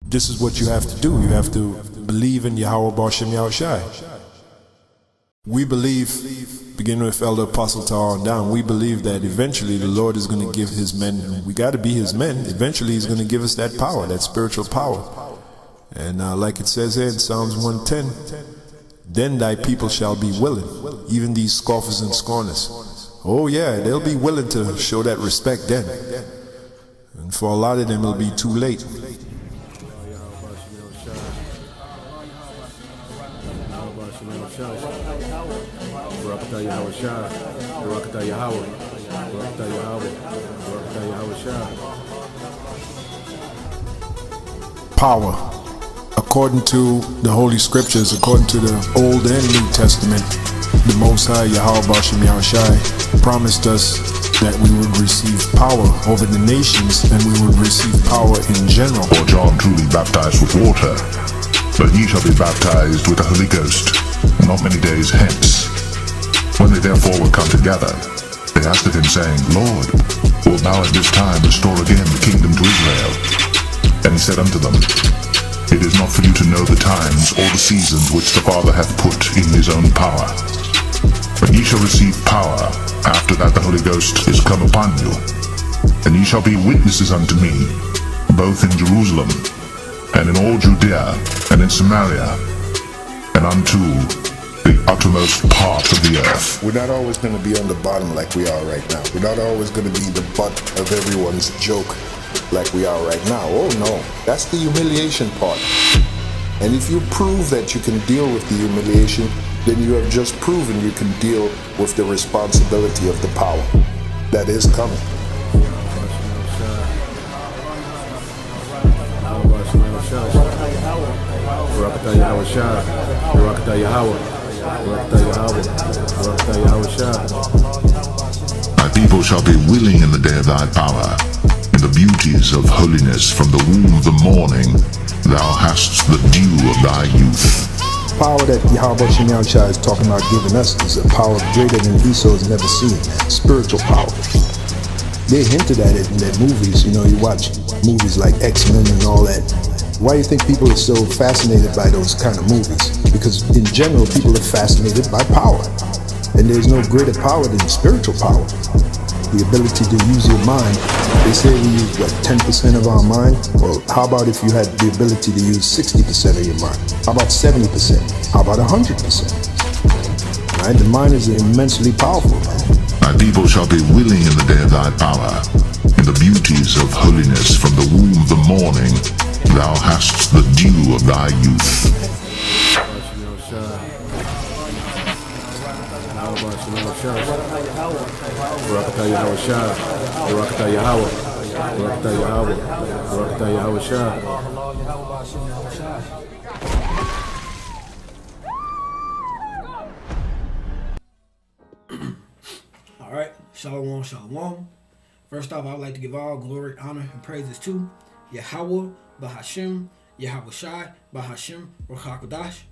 This is what you have to do. You have to believe in Yahawah, Bahasham, YAHAWASHI. We believe, beginning with Elder Apostle Tahar on down, we believe that eventually the Lord is going to give His men, we got to be His men, eventually He's going to give us that power, that spiritual power. And like it says here in Psalms 110, then thy people shall be willing, even these scoffers and scorners. Oh yeah, they'll be willing to show that respect then. And for a lot of them it'll be too late. RAWCHAA YAHAWASHI, RAWCHAA YAHAWAH, RAWCHAA YAHAWAH, RAWCHAA YAHAWASHI. Power, according to the Holy Scriptures, according to the Old and New Testament, the Most High Yahawah, Bahasham, YAHAWASHI promised us that we would receive power over the nations and we would receive power in general. For John truly baptized with water, but ye shall be baptized with the Holy Ghost not many days hence. When they therefore were come together, they asked of him, saying, Lord, wilt thou at this time restore again the kingdom to Israel? And he said unto them, It is not for you to know the times or the seasons which the Father hath put in his own power. But ye shall receive power after that the Holy Ghost is come upon you. And ye shall be witnesses unto me, both in Jerusalem, and in all Judea, and in Samaria, and unto the uttermost part of the earth. We're not always going to be on the bottom like we are right now. We're not always going to be the butt of everyone's joke like we are right now. Oh no, that's the humiliation part. And if you prove that you can deal with the humiliation, then you have just proven you can deal with the responsibility of the power that is coming. RAWCHAA YAHAWASHI, RAWCHAA YAHAWAH, RAWCHAA YAHAWAH, RAWCHAA YAHAWASHI. Thy people shall be willing in the day of thy power, in the beauties of holiness from the womb of the morning, thou hast the dew of thy youth. Power that Yahawah YAHAWASHI is talking about giving us is a power greater than Esau has never seen. Spiritual power. They hinted at it in their movies. You know, you watch movies like X-Men and all that. Why do you think people are so fascinated by those kind of movies? Because in general, people are fascinated by power. And there's no greater power than spiritual power. The ability to use your mind. They say we use, what, 10% of our mind? Well, how about if you had the ability to use 60% of your mind? How about 70%? How about 100%? Right? The mind is immensely powerful, man. Thy people shall be willing in the day of thy power, in the beauties of holiness from the womb of the morning, thou hast the dew of thy youth. RAWCHAA YAHAWASHI, RAWCHAA YAHAWAH, RAWCHAA YAHAWAH, RAWCHAA YAHAWASHI. All right, Shalawam, Shalawam. First off, I would like to give all glory, honor, and praises to Yahawah, Bahasham, YAHAWASHI, Bahasham, QADASH.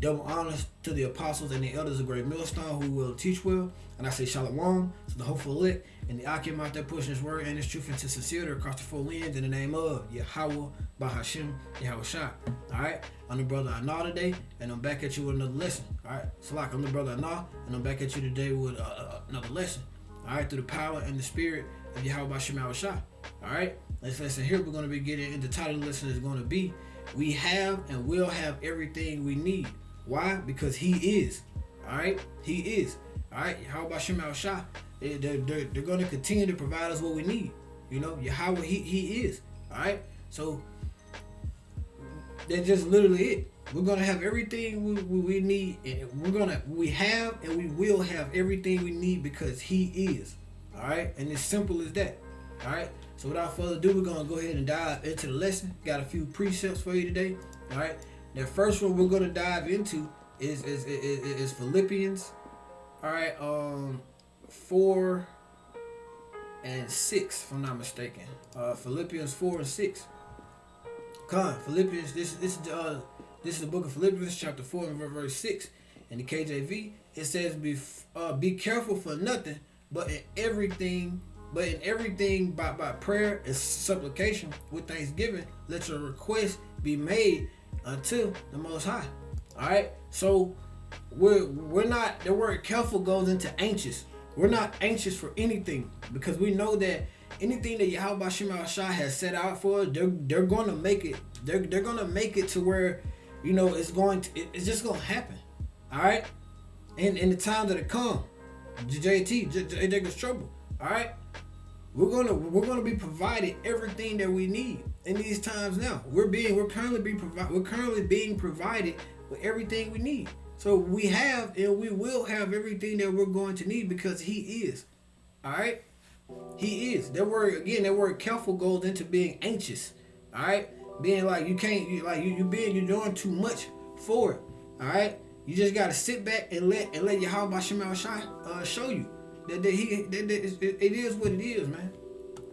Double honors to the apostles and the elders of Great Millstone who will teach well. And I say Shalawam to the hopeful elect and the Akim out there pushing his word and his truth into sincerity across the four lands in the name of Yahawah, Bahasham, YAHAWASHI. Alright, I'm the brother Anah today, and I'm back at you with another lesson. Alright, so like I'm the brother Anah, and I'm back at you today with another lesson. Alright, through the power and the spirit of Yahawah, Bahasham, YAHAWASHI. Alright, this lesson here we're going to be getting into. The title of the lesson is going to be, we have and will have everything we need. Why? Because He is. Alright? He is. Alright? How about Shem Al-Shah? They're going to continue to provide us what we need. You know, Yahawah, He is. Alright? So, that's just literally it. We're going to have everything we need. We have and we will have everything we need because He is. Alright? And it's simple as that. Alright? So without further ado, we're going to go ahead and dive into the lesson. Got a few precepts for you today. Alright? The first one we're going to dive into is Philippians, all right, 4 and 6, if I'm not mistaken. Philippians 4 and 6. Philippians. This is the book of Philippians, chapter 4 and verse 6. In the KJV, it says, "Be careful for nothing, but in everything But in everything by prayer and supplication with thanksgiving, let your request be made unto the Most High. All right. So we're not. The word careful goes into anxious. We're not anxious for anything because we know that anything that YAHAWASHI has set out for us, they're going to make it. They're going to make it to where, it's just going to happen. All right. And in the time that it come, JJ's trouble. All right. We're gonna be provided everything that we need in these times now. We're currently being provided with everything we need. So we have and we will have everything that we're going to need because He is. All right, He is. That word careful goes into being anxious. All right, being like you're doing too much for it. All right, you just gotta sit back and let YAHAWASHI show you. That it is what it is, man.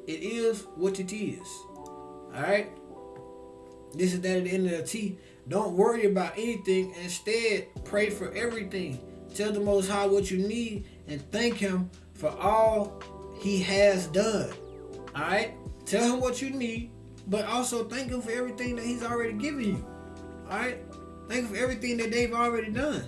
It is what it is. Alright? This is that at the end of the T. Don't worry about anything. Instead, pray for everything. Tell the Most High what you need and thank Him for all He has done. Alright? Tell Him what you need, but also thank Him for everything that He's already given you. Alright? Thank Him for everything that they've already done.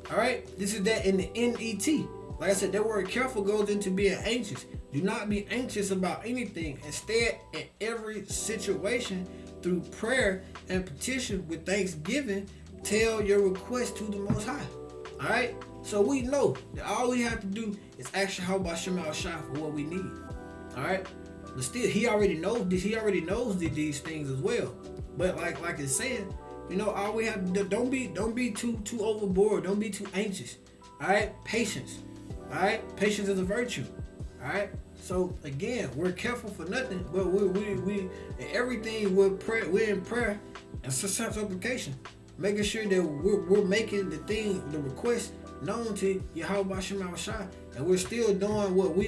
Alright? This is that in the NET. Like I said, that word careful goes into being anxious. Do not be anxious about anything. Instead, in every situation, through prayer and petition with thanksgiving, tell your request to the Most High. Alright? So we know that all we have to do is ask YAHAWASHI for what we need. Alright? But still, He already knows this. He already knows these things as well. But like it's saying, all we have to do, don't be too overboard. Don't be too anxious. Alright? Patience. Alright, patience is a virtue. Alright, so again, we're careful for nothing, but we in everything we're in prayer and supplication, making sure that we're making the request known to YAHAWASHI, and we're still doing what we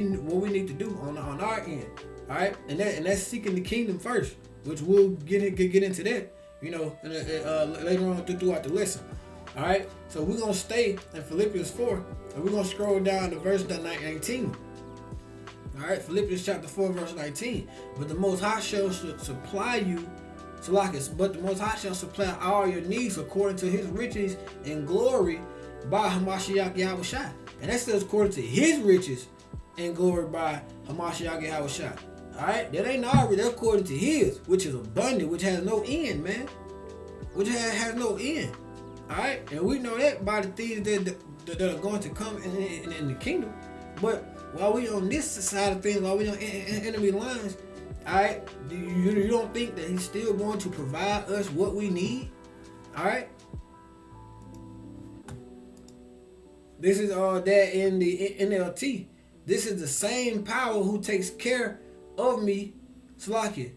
need to do on our end. Alright, and that's seeking the kingdom first, which we'll get into that, later on throughout the lesson. Alright, so we're going to stay in Philippians 4, and we're going to scroll down to verse 19. Alright, Philippians chapter 4, verse 19. But the Most High shall supply you, but the Most High shall supply all your needs according to His riches and glory by Hamashiach Yahawashi. And that says according to His riches and glory by Hamashiach Yahawashi. Alright, that ain't our, that's according to His, which is abundant, which has no end, man. Which has no end. Alright, and we know that by the things that are going to come in the kingdom. But while we on this side of things, while we on enemy lines, alright, you don't think that He's still going to provide us what we need? Alright? This is all that in the NLT. This is the same power who takes care of me, Slakia.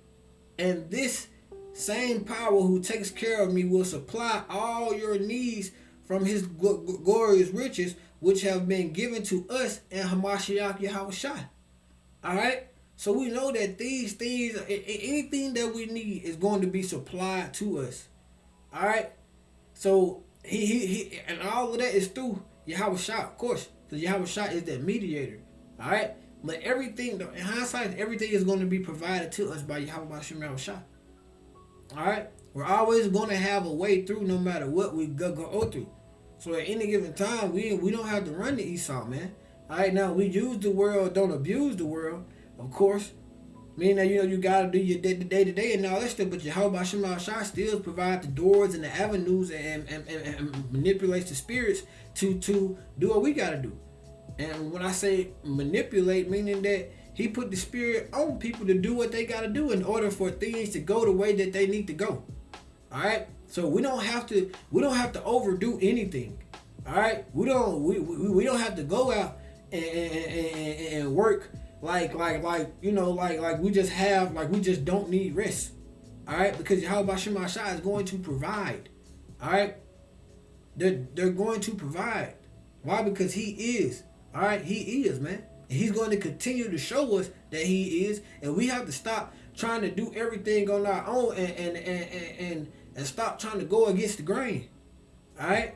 And this same power who takes care of me will supply all your needs from His glorious riches, which have been given to us in Hamashiach Yahawashi. Alright? So we know that these things, anything that we need is going to be supplied to us. Alright? So he and all of that is through Yahawashi, of course. Because Yahawashi is that mediator. Alright? But everything, in hindsight, everything is going to be provided to us by YAHAWASHI. Alright? We're always going to have a way through no matter what we go through. So at any given time, we don't have to run the Esau, man. Alright, now we use the world, don't abuse the world, of course. Meaning that, you gotta do your day-to-day and all that stuff, but YAHAWASHI still provides the doors and the avenues and manipulates the spirits to do what we gotta do. And when I say manipulate, meaning that He put the spirit on people to do what they gotta do in order for things to go the way that they need to go. Alright? So we don't have to overdo anything. Alright? We don't have to go out and work like we just don't need rest. Alright? Because YAHAWASHI is going to provide. Alright? They're going to provide. Why? Because He is. Alright? He is, man. And He's going to continue to show us that He is. And we have to stop trying to do everything on our own and stop trying to go against the grain. Alright?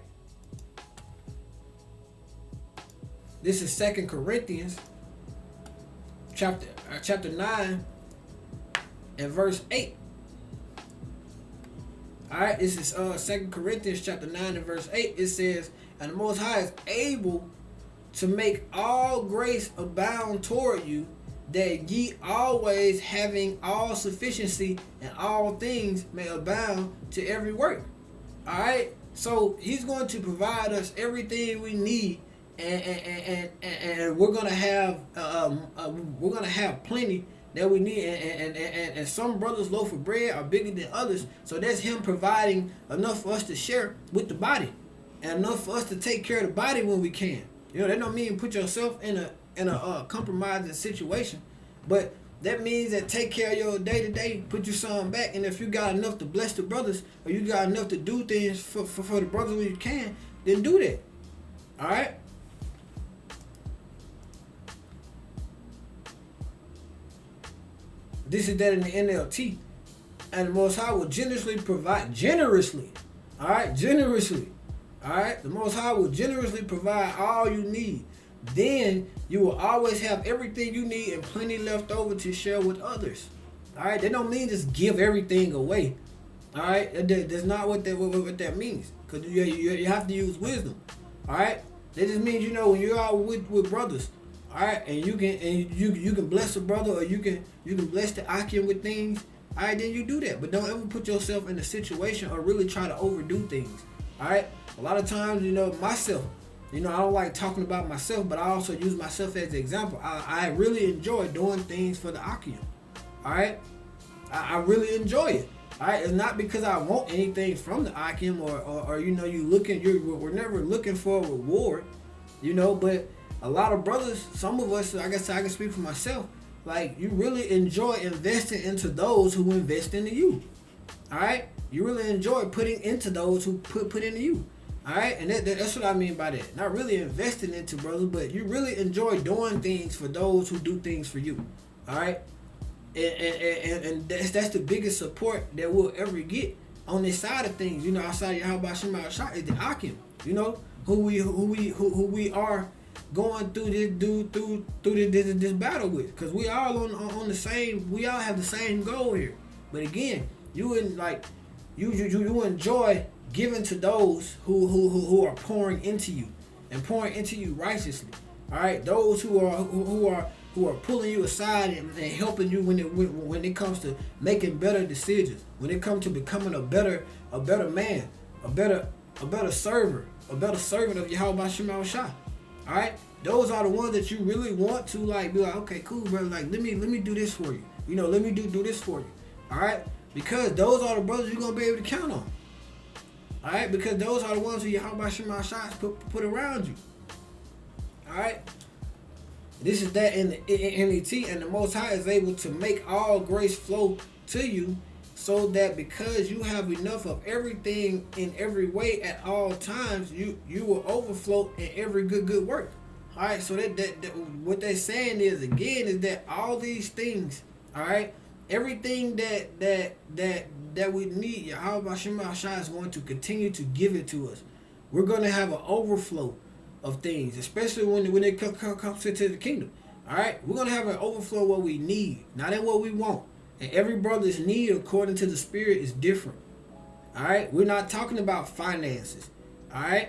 This is 2 Corinthians chapter 9 and verse 8. Alright, this is 2 Corinthians chapter 9 and verse 8. It says, and the Most High is able to make all grace abound toward you, that ye always having all sufficiency and all things may abound to every work. Alright, so he's going to provide us everything we need, and we're gonna have plenty that we need, and some brothers' loaf of bread are bigger than others, so that's him providing enough for us to share with the body, and enough for us to take care of the body when we can. You know, that don't mean put yourself in a compromising situation, but that means that take care of your day to day, put you something back, and if you got enough to bless the brothers, or you got enough to do things for the brothers when you can, then do that. All right. This is that in the NLT, and the Most High will generously provide, all right, the Most High will generously provide all you need. Then you will always have everything you need and plenty left over to share with others. All right, that don't mean just give everything away. All right, that's not what that means, because you have to use wisdom. All right, that just means, you know, when you're out with brothers, all right, and you can bless a brother, or you can bless the Akim with things. All right, then you do that, but don't ever put yourself in a situation or really try to overdo things. All right, a lot of times, you know, myself, you know, I don't like talking about myself, but I also use myself as an example. I really enjoy doing things for the Akim. All right, I really enjoy it. All right, it's not because I want anything from the Akim, or you know, we're never looking for a reward, you know, but a lot of brothers, some of us, I guess I can speak for myself, like, you really enjoy investing into those who invest into you. All right, you really enjoy putting into those who put into you. All right, and that's what I mean by that. Not really investing into brothers, but you really enjoy doing things for those who do things for you. All right, and that's the biggest support that we'll ever get on this side of things. You know, outside of YAHAWASHI is the Akim. You know, who we are going through this battle with, because we all on the same, we all have the same goal here. But again, you enjoy giving to those who are pouring into you, and pouring into you righteously. All right, those who are pulling you aside and helping you when it comes to making better decisions, when it comes to becoming a better man, a better server, a better servant of YAHAWASHI. All right, those are the ones that you really want to, like, be like, okay, cool, brother, like, let me do this for you. You know, let me do this for you. All right, because those are the brothers you're gonna be able to count on. All right, because those are the ones who YAHAWASHI put around you. All right, this is that in the NET, and the Most High is able to make all grace flow to you, so that because you have enough of everything in every way at all times, you will overflow in every good work. All right, so that what they're saying is, again, is that all these things, all right, everything that we need, YAHAWASHI is going to continue to give it to us. We're going to have an overflow of things, especially when it comes into the kingdom. All right, we're going to have an overflow of what we need, not in what we want. And every brother's need, according to the Spirit, is different. All right, we're not talking about finances. All right,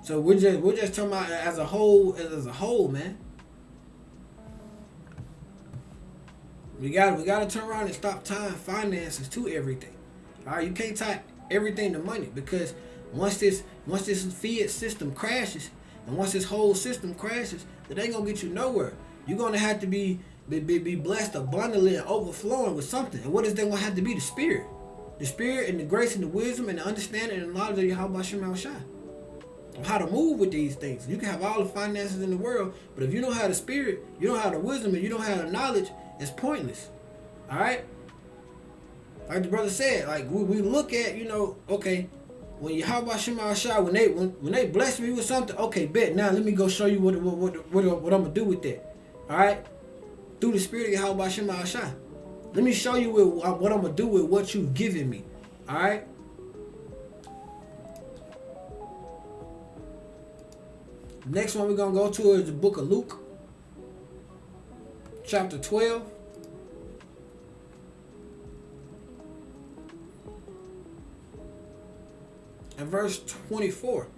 so we're just talking about as a whole, man. We gotta turn around and stop tying finances to everything. All right, you can't tie everything to money, because once this fiat system crashes, and once this whole system crashes, it ain't gonna get you nowhere. You're gonna have to be blessed abundantly and overflowing with something. And what is that gonna have to be? The Spirit and the grace and the wisdom and the understanding and the knowledge of YAHAWASHI, of how to move with these things. You can have all the finances in the world, but if you don't have the Spirit, you don't have the wisdom, and you don't have the knowledge, it's pointless. All right, like the brother said, like we look at, you know, okay, when YAHAWASHI, when they bless me with something, okay, bet, now let me go show you what I'm gonna do with that. All right, through the Spirit of YAHAWASHI, let me show you what I'm gonna do with what you've given me. All right. Next one we're gonna go to is the book of Luke. chapter 12. And verse 24.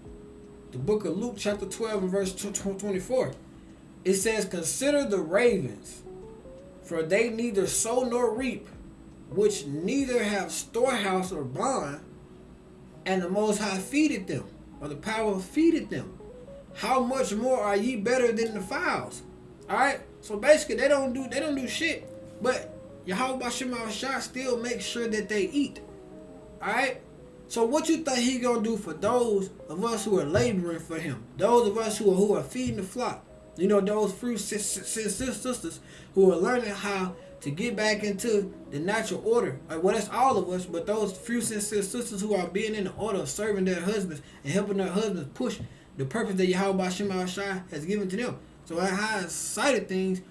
The book of Luke chapter 12 and verse 24. It says, consider the ravens, for they neither sow nor reap, which neither have storehouse or barn, and the Most High feedeth them, or the power feedeth them. How much more are ye better than the fowls? Alright? So basically they don't do shit, but YAHAWASHI still makes sure that they eat. Alright? So what you think he gonna do for those of us who are laboring for him? Those of us who are feeding the flock? You know, those fruit sisters who are learning how to get back into the natural order. Well, that's all of us, but those few sisters who are being in the order of serving their husbands and helping their husbands push the purpose that YAHAWASHI has given to them. So on high side of things,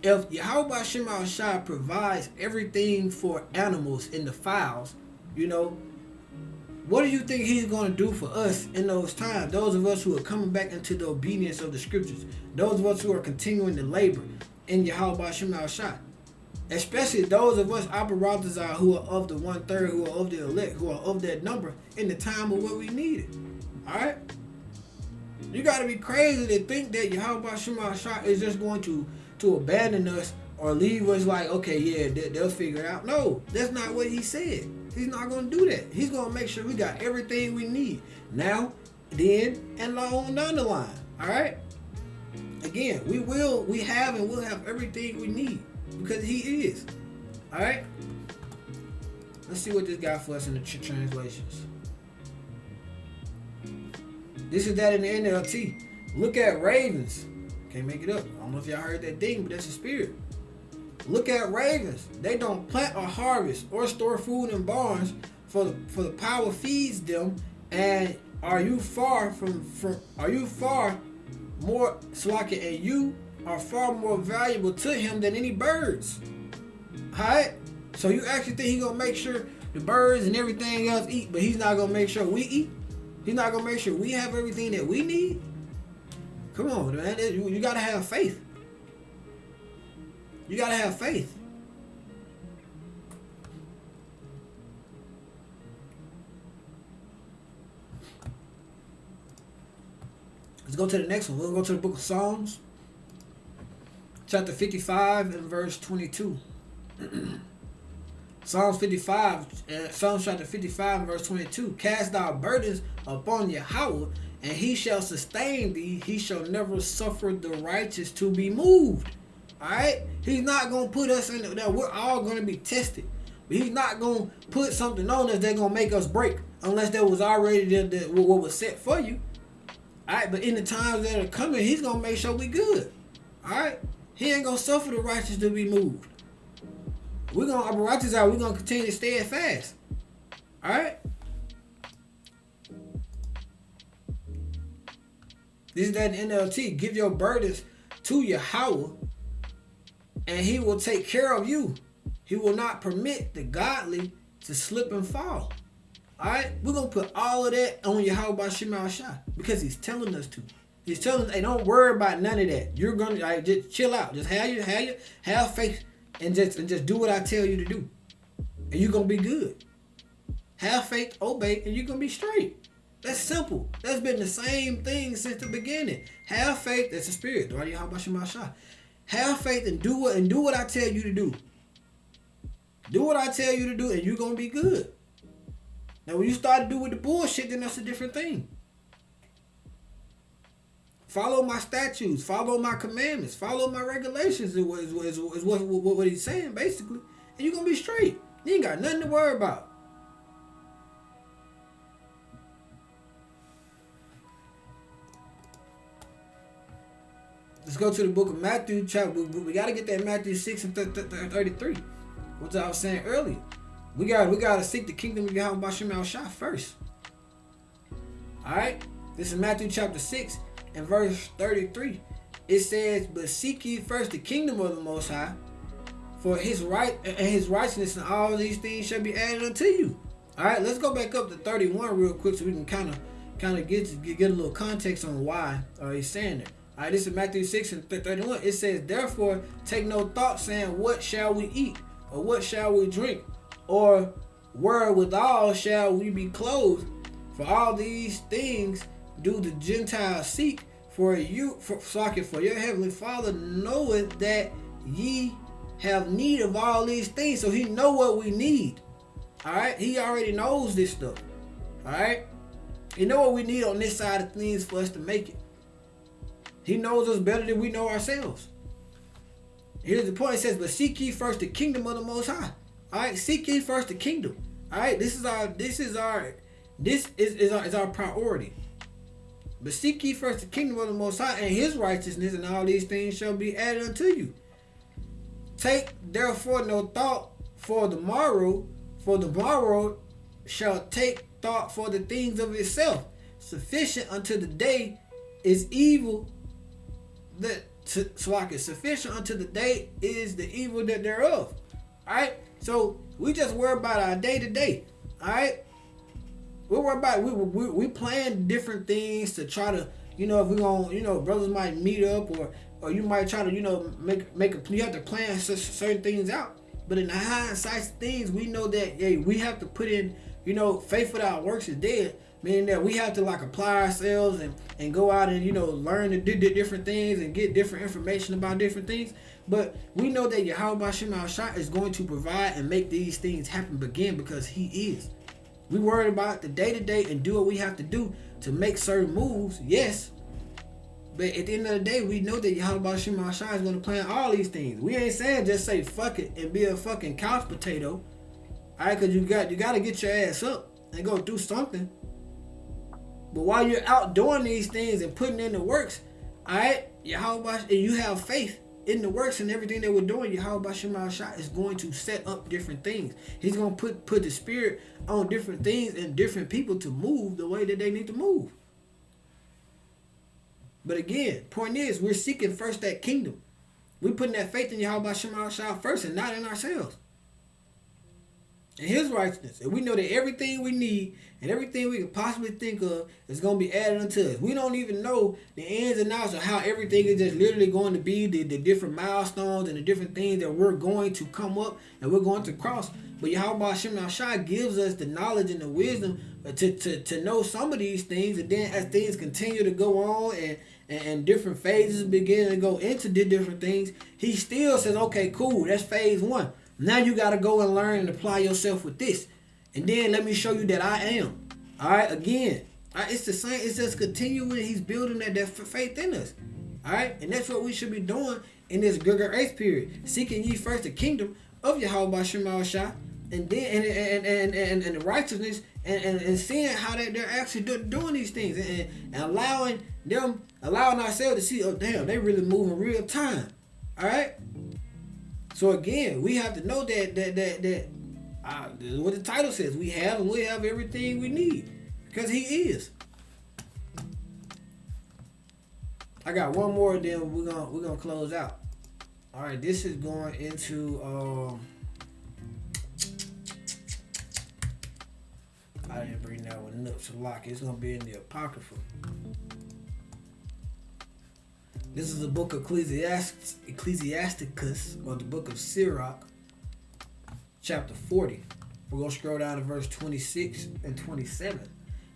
if YAHAWASHI provides everything for animals in the fowls, you know, what do you think he's going to do for us in those times? Those of us who are coming back into the obedience of the scriptures. Those of us who are continuing to labor in YAHAWASHI. Especially those of us operators who are of the 1/3, who are of the elect, who are of that number in the time of what we needed. Alright? You got to be crazy to think that YAHAWASHI is just going to abandon us or leave us like, okay, yeah, they'll figure it out. No, that's not what he said. He's not going to do that. He's going to make sure we got everything we need now, then, and on down the line. All right? Again, we have and will have everything we need because he is. All right? Let's see what this got for us in the translations. This is that in the NLT. Look at ravens. Can't make it up. I don't know if y'all heard that thing, but that's a spirit. Look at ravens. They don't plant or harvest or store food in barns, for the power feeds them. And are you far more Salaki, and you are far more valuable to him than any birds. Alright? So you actually think he's gonna make sure the birds and everything else eat, but he's not gonna make sure we eat? He's not gonna make sure we have everything that we need? Come on, man. You gotta have faith. You gotta have faith. Let's go to the next one. We'll go to the book of Psalms, chapter 55 and verse 22. Psalms chapter 55 and verse 22. Cast thy burdens upon Yahawah, and he shall sustain thee. He shall never suffer the righteous to be moved. Alright? He's not going to put us in that. We're all going to be tested. But he's not going to put something on us that's going to make us break. Unless that was already what was set for you. Alright? But in the times that are coming, he's going to make sure we good. Alright? He ain't going to suffer the righteous to be moved. We're going to, we're going to continue to stay fast. Alright? This is that NLT. Give your burdens to Yahawah, and he will take care of you. He will not permit the godly to slip and fall. Alright? We're going to put all of that on YAHAWASHI because he's telling us to. He's telling us, hey, don't worry about none of that. You're going to just chill out. Just have faith and just do what I tell you to do. And you're going to be good. Have faith, obey, and you're going to be straight. That's simple. That's been the same thing since the beginning. Have faith. That's the spirit. Have faith and do what I tell you to do. Do what I tell you to do, and you're gonna be good. Now, when you start to do with the bullshit, then that's a different thing. Follow my statutes. Follow my commandments. Follow my regulations. Is what he's saying basically, and you're gonna be straight. You ain't got nothing to worry about. Let's go to the book of Matthew chapter. We got to get that Matthew 6 and 33. What I was saying earlier. We got to seek the kingdom of YAHAWASHI first. Alright? This is Matthew chapter 6 and verse 33. It says, but seek ye first the kingdom of the Most High, for his right and his righteousness, and all these things shall be added unto you. Alright, let's go back up to 31 real quick so we can kind of get a little context on why he's saying that. All right, this is Matthew 6 and 31. It says, therefore, take no thought, saying, what shall we eat? Or what shall we drink? Or wherewithal shall we be clothed? For all these things do the Gentiles seek. For your heavenly Father knoweth that ye have need of all these things. So he know what we need. All right, he already knows this stuff. All right, he know what we need on this side of things for us to make it. He knows us better than we know ourselves. Here's the point. It says, but seek ye first the kingdom of the Most High. All right, seek ye first the kingdom. All right, this is our priority. But seek ye first the kingdom of the Most High and his righteousness, and all these things shall be added unto you. Take therefore no thought for the morrow shall take thought for the things of itself. Sufficient unto the day is evil sufficient unto the day is the evil that thereof. Alright? So we just worry about our day to day. Alright? We worry about we plan different things to try to, if we're gonna, brothers might meet up or you might try to, you have to plan certain things out. But in the hindsight things, we know that we have to put in, faith without works is dead. Meaning that we have to apply ourselves and go out and learn and do different things and get different information about different things. But we know that YAHAWASHI is going to provide and make these things happen again because he is. We worried about the day to day and do what we have to do to make certain moves, yes. But at the end of the day, we know that YAHAWASHI is going to plan all these things. We ain't saying just say fuck it and be a fucking couch potato. Alright, because you got to get your ass up and go do something. But while you're out doing these things and putting in the works, alright, YAHAWASHI, and you have faith in the works and everything that we're doing, YAHAWASHI is going to set up different things. He's going to put the spirit on different things and different people to move the way that they need to move. But again, point is, we're seeking first that kingdom. We're putting that faith in YAHAWASHI first and not in ourselves. And his righteousness. And we know that everything we need and everything we can possibly think of is going to be added unto us. We don't even know the ins and outs of how everything is just literally going to be, the different milestones and the different things that we're going to come up and we're going to cross. But YAHAWASHI gives us the knowledge and the wisdom to know some of these things. And then as things continue to go on and different phases begin to go into the different things, he still says, okay, cool, that's phase 1. Now you got to go and learn and apply yourself with this. And then let me show you that I am. All right, again. All right, it's the same. It's just continuing. He's building that faith in us. All right, and that's what we should be doing in this grace period. Seeking ye first the kingdom of YAHAWASHI and then and the righteousness and seeing how they're actually doing these things and allowing ourselves to see, oh damn, they really moving real time. All right. So again, we have to know that what the title says, we have everything we need because he is. I got one more, then we're gonna close out. All right, this is going into I didn't bring that one up, so lock. It's gonna be in the Apocrypha. This is the book of Ecclesiasticus, or the book of Sirach, chapter 40. We're going to scroll down to verse 26 and 27.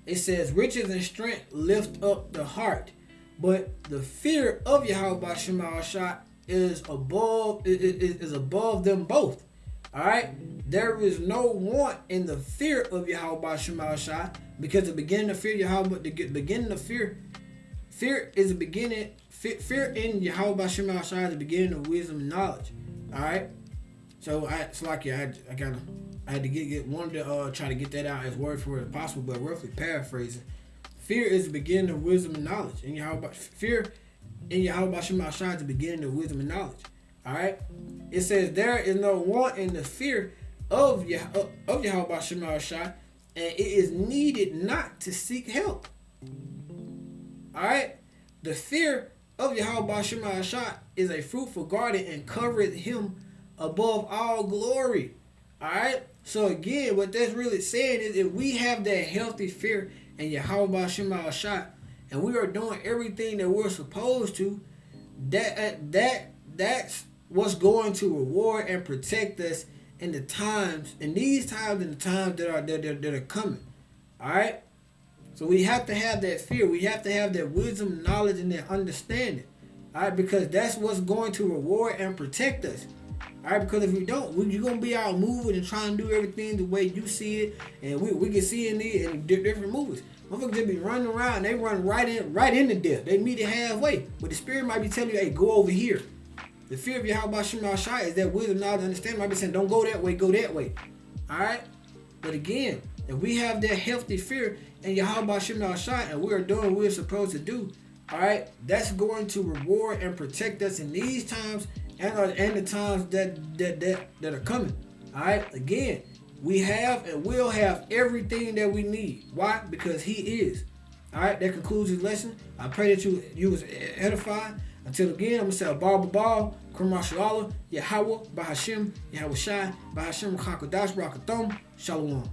It says, riches and strength lift up the heart, but the fear of YAHAWASHI is above them both. All right? There is no want in the fear of YAHAWASHI, because the beginning of fear, fear is the beginning. Fear in YAHAWASHI is the beginning of wisdom and knowledge. All right. So I had to get wanted to try to get that out as word for word as possible, but roughly paraphrasing, fear is the beginning of wisdom and knowledge. Fear in YAHAWASHI is the beginning of wisdom and knowledge. All right. It says there is no want in the fear of YAHAWASHI, and it is needed not to seek help. All right. The fear of YAHAWASHI is a fruitful garden and covereth him above all glory. Alright? So again, what that's really saying is if we have that healthy fear in YAHAWASHI and we are doing everything that we're supposed to, that's what's going to reward and protect us in the times, in these times and the times that are coming. Alright? So we have to have that fear. We have to have that wisdom, knowledge, and that understanding. Alright, because that's what's going to reward and protect us. Alright, because if we don't, you're going to be out moving and trying to do everything the way you see it, and we can see in different movies. Motherfuckers just be running around, and they run right into death. They meet it halfway. But the Spirit might be telling you, hey, go over here. The fear of YAHAWASHI is that wisdom, knowledge, and understanding. Might be saying, don't go that way, go that way. Alright? But again, if we have that healthy fear in YAHAWASHI and we are doing what we're supposed to do, alright, that's going to reward and protect us in these times and the times that are coming. Alright, again, we have and will have everything that we need. Why? Because He is. Alright, that concludes this lesson. I pray that you was edified. Until again, I'm going to say a ball, Shalawam, YAHAWAH, Bahasham, YAHAWASHI, Bahasham, QADASH, Barak, Atham, Shalawam.